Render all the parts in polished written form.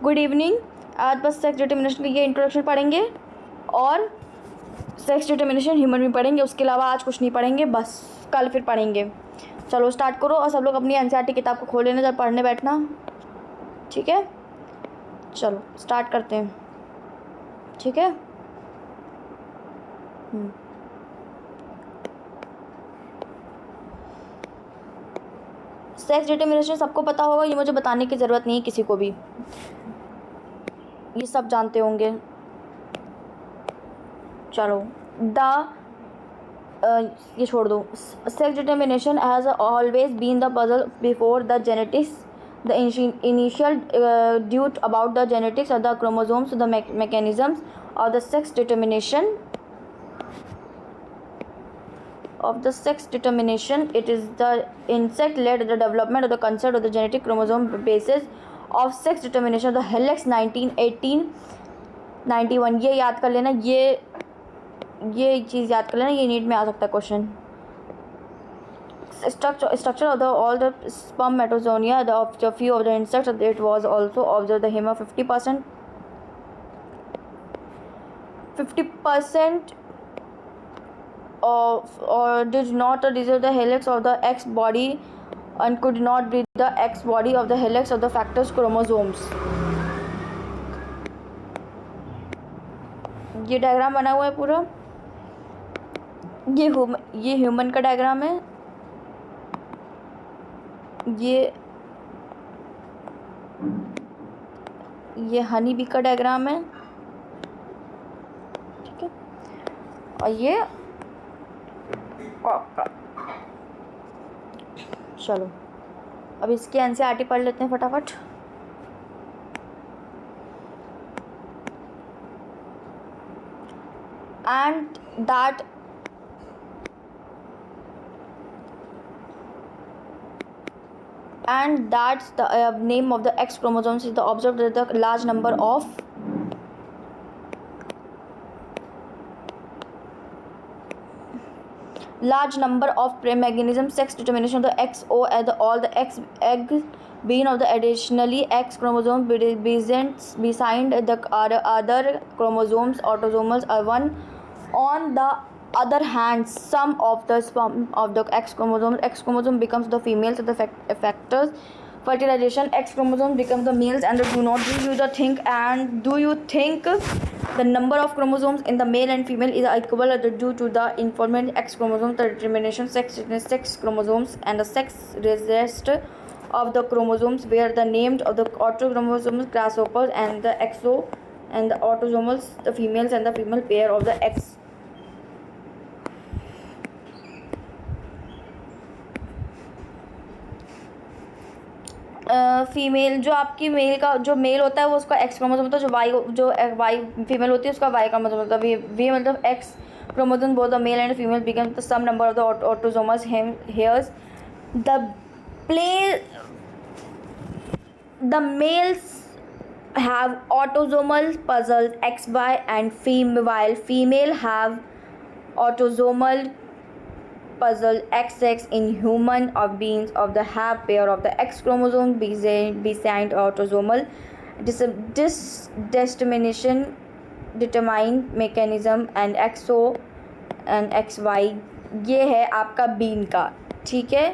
Good evening. आज बस sex determination का ये इंट्रोडक्शन पढ़ेंगे और सेक्स डिटर्मिनेशन ह्यूमन में पढ़ेंगे, उसके अलावा आज कुछ नहीं पढ़ेंगे, बस कल फिर पढ़ेंगे। चलो स्टार्ट करो और सब लोग अपनी एनसीईआरटी किताब को खोल लेना जब पढ़ने बैठना, ठीक है। चलो स्टार्ट करते हैं, ठीक है। सेक्स डिटर्मिनेशन सबको पता होगा, ये मुझे बताने की ज़रूरत नहीं है किसी को भी, ये सब जानते होंगे। चलो ये छोड़ दो। Sex determination has always been the puzzle before the genetics, the initial doubt about the genetics of the chromosomes, the mechanisms of the sex determination it is the insect led the development of the concept of the genetic chromosome basis of sex determination of the helix 1991। ये याद कर लेना, ये चीज़ याद कर लेना, ये NEET में आ सकता है question. Structure of all the spermatozoa of the few of the insects, it was also observed the hema 50% of or did not reserve the helix of the X body and could not breed the X body of the helix of the factors chromosomes। ये diagram बना हुआ है पूरा, ये human का diagram है, ये honey bee का डायग्राम है, ठीक है। और ये कॉक का। चलो अब इसकी एनसीईआरटी पढ़ लेते हैं फटाफट। And that's the name of the X chromosomes is the observed that the large number of mechanisms sex determination of the XO and all the X egg being of the additionally X chromosome beside the other chromosomes autosomals are one. On the other hand, some of the sperm of the X chromosome becomes the females and the factors fertilization X chromosome becomes the males and do you think the number of chromosomes in the male and female is equal due to the informant X chromosome, the determination sex chromosomes and the sex rest of the chromosomes where the named of the autochromosomes grasshoppers and the XO and the autosomals the females and the female pair of the X। Female जो आपकी जो mail होता है वो उसका x chromosome होता है, जो वाई फीमेल होती है उसका वाई क्रोमोसोम होता है। वी मतलब X chromosome both the male and female become the same number of the autosomes hairs the males have autosomal puzzles XY and while female have autosomal puzzle XX in human or beings of the have pair of the X chromosome beside autosomal determination determine mechanism and XO and XY। ये है आपका been का, ठीक है।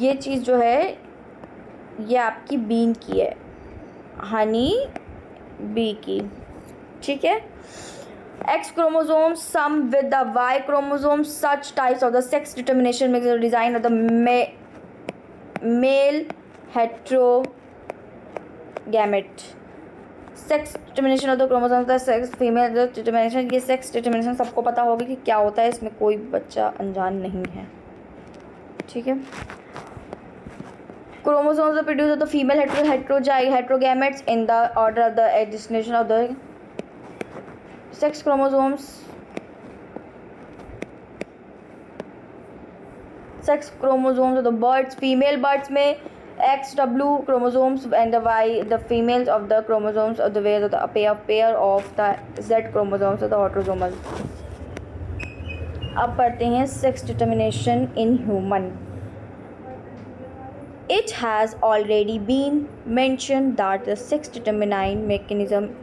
ये चीज़ जो है ये आपकी बीन की है, हनी बी की, ठीक है। X chromosomes some with the Y chromosome such types of the sex determination makes the design of the male heterogamete sex determination of the chromosomes the sex female determination। ये sex determination सबको पता होगा कि क्या होता है, इसमें कोई बच्चा अनजान नहीं है, ठीक है। Chromosomes are produced of the female heterogametes in the order of the destination of the sex chromosomes of the birds। female birds में XW chromosomes and the females of the chromosomes of the whales of the pair of the Z chromosomes of the autosomal। अब पढ़ते हैं sex determination in human। It has already been mentioned that the sex determining mechanism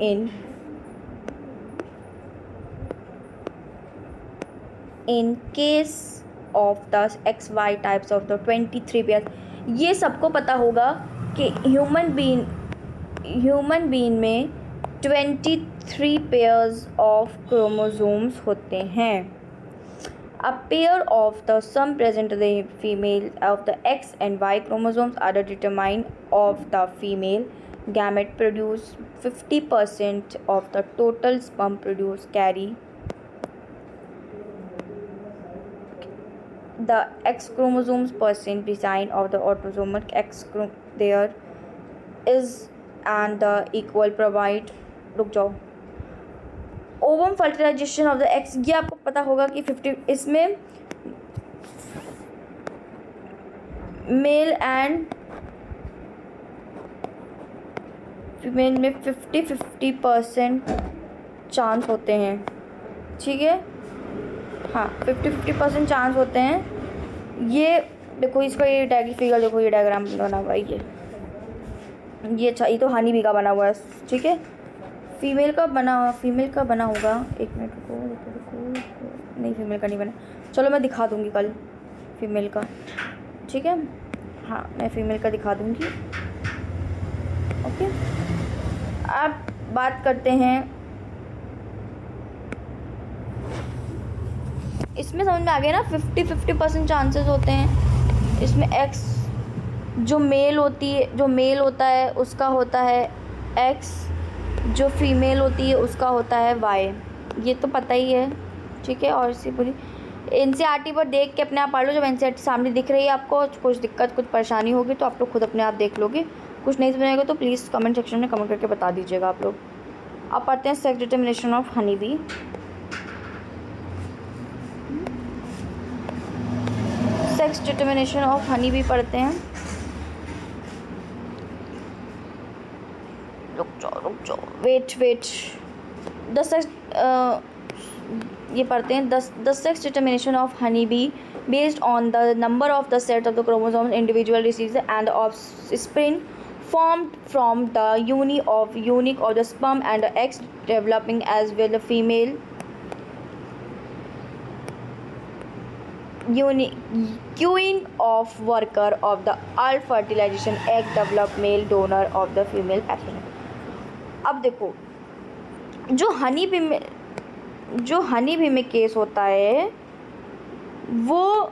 in case of the XY types of the 23 pairs. ये सबको पता होगा कि human being में 23 pairs of chromosomes होते हैं. A pair of the sum present in the female of the X and Y chromosomes are determined of the female gamete produce 50% of the total sperm produced carry the X chromosomes percent design of the autosomal X there is and the equal provide. रुक जाओ. Ovum fertilization of the X, ये आपको पता होगा कि 50 इसमें mail and female में 50-50% chance होते हैं. ठीक है, हाँ 50-50% चांस होते हैं. ये देखो इसका ये फिगर देखो, ये डायग्राम बना हुआ है. ये अच्छा, ये तो हनी बी का बना हुआ है. ठीक है, फीमेल का बना होगा. एक मिनट रुको, नहीं फीमेल का नहीं बना. चलो मैं दिखा दूँगी कल फीमेल का. ठीक है, हाँ मैं फीमेल का दिखा दूँगी. ओके, अब बात करते हैं. इसमें समझ में आ गया ना, 50-50% चांसेस होते हैं. इसमें एक्स जो मेल होता है उसका होता है एक्स, जो फीमेल होती है उसका होता है वाई. ये तो पता ही है. ठीक है, और इसी पूरी NCERT पर देख के अपने आप पढ़ लो. जब NCERT सामने दिख रही है आपको, कुछ दिक्कत कुछ परेशानी होगी तो आप लोग खुद अपने आप देख लोगे. कुछ नहीं समझेगा तो प्लीज़ कमेंट सेक्शन में कमेंट करके बता दीजिएगा आप लोग. अब पढ़ते हैं sex determination of honey bee. Sex determination of honey bee पढ़ते हैं. रुक जाओ, वेट. ये पढ़ते हैं. The sex determination of honey be based on the number of the set of the chromosomes individual receives and offspring formed from the unique of the sperm and the eggs developing as well the female queen of worker of the all fertilization egg develop male donor of the female pathogen. अब देखो, जो honey bee में case होता है वो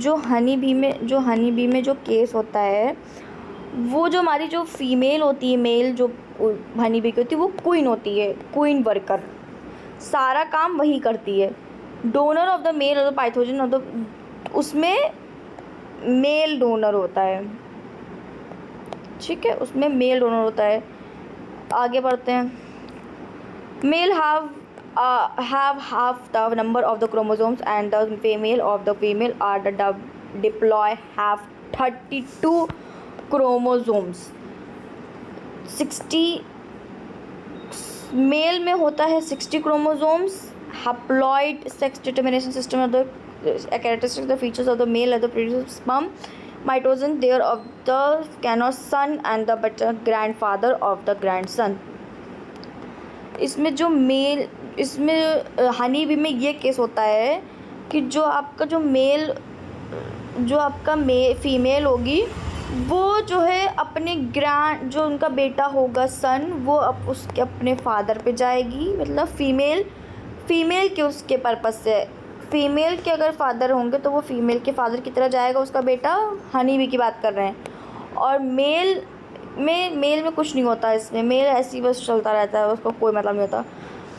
जो honey bee में जो केस होता है वो जो हमारी जो फीमेल होती है, मेल जो हनी बी की होती है वो क्वीन होती है, क्वीन वर्कर. सारा काम वही करती है. Donor of the male of the pathogen of the, उसमें मेल डोनर होता है. ठीक है, उसमें मेल डोनर होता है. आगे बढ़ते हैं. Male have half the number of the chromosomes and the female are the diploid have 32 chromosomes. 60 mail में होता है 60 chromosomes. Haploid sex determination system of the characteristics the features of the male and the produces sperm mitosis there of the canous son and the better grandfather of the grandson. इसमें honey bee में ये case होता है कि जो आपका female होगी वो जो है अपने जो उनका बेटा होगा सन, वो उसके अपने फादर पे जाएगी. मतलब फीमेल के उसके पर्पस से, फीमेल के अगर फादर होंगे तो वो फीमेल के फादर की तरह जाएगा उसका बेटा. हनी बी की बात कर रहे हैं. और मेल में कुछ नहीं होता. इसमें मेल ऐसी बस चलता रहता है, उसको कोई मतलब नहीं होता.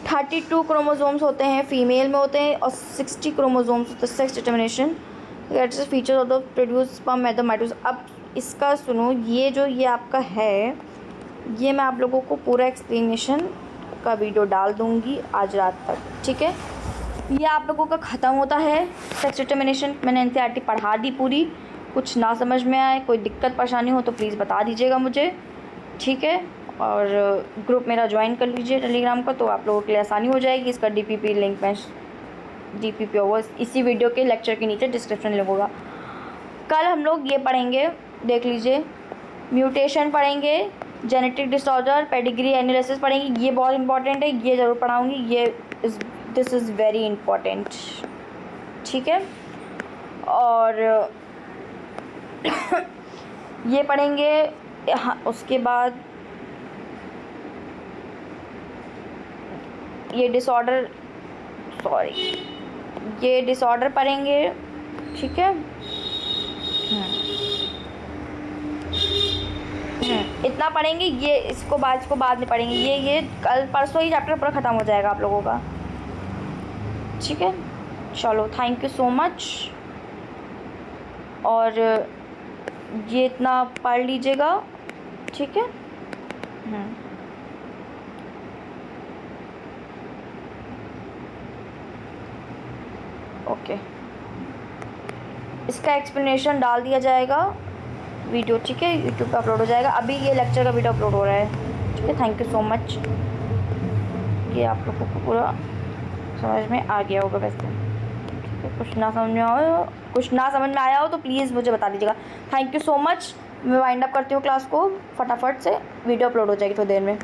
32 क्रोमोसोम्स होते हैं, फीमेल में होते हैं, और 60 क्रोमोसोम्स होते हैं. Sex determination feature of the produce sperm at the mitosis. अब इसका सुनो, ये आपका है, ये मैं आप लोगों को पूरा एक्सप्लेनेशन का वीडियो डाल दूँगी आज रात तक. ठीक है, ये आप लोगों का ख़त्म होता है सेक्स डिटर्मिनेशन. मैंने NCERT पढ़ा दी पूरी. कुछ ना समझ में आए, कोई दिक्कत परेशानी हो तो प्लीज़ बता दीजिएगा मुझे. ठीक है, और ग्रुप मेरा ज्वाइन कर लीजिए टेलीग्राम का, तो आप लोगों के लिए आसानी हो जाएगी. इसका DPP लिंक मैं DPP होगा इसी वीडियो के लेक्चर के नीचे डिस्क्रिप्शन लिंक होगा. कल हम लोग ये पढ़ेंगे, देख लीजिए, म्यूटेशन पढ़ेंगे, जेनेटिक डिसऑर्डर, पेडिग्री एनालिसिस पढ़ेंगे। ये बहुत इंपॉर्टेंट है, ये ज़रूर पढ़ाऊँगी, दिस इज़ वेरी इंपॉर्टेंट, ठीक है। और ये पढ़ेंगे। हाँ, उसके बाद ये डिसऑर्डर पढ़ेंगे, ठीक है। इतना पढ़ेंगे, ये इसको बाद में पढ़ेंगे। ये कल परसों ही चैप्टर पूरा ख़त्म हो जाएगा आप लोगों का, ठीक है। चलो, थैंक यू सो मच। और ये इतना पढ़ लीजिएगा, ठीक है। ओके, इसका एक्सप्लेनेशन डाल दिया जाएगा वीडियो, ठीक है, यूट्यूब पे अपलोड हो जाएगा। अभी ये लेक्चर का वीडियो अपलोड हो रहा है, ठीक है। Thank you so much. ये आप लोगों को पूरा समझ में आ गया होगा वैसे, ठीक है। कुछ ना समझ में आया हो तो प्लीज़ मुझे बता दीजिएगा। Thank you so much. मैं वाइंड अप करती हूँ क्लास को, फटाफट से वीडियो अपलोड हो जाएगी थोड़ी देर में।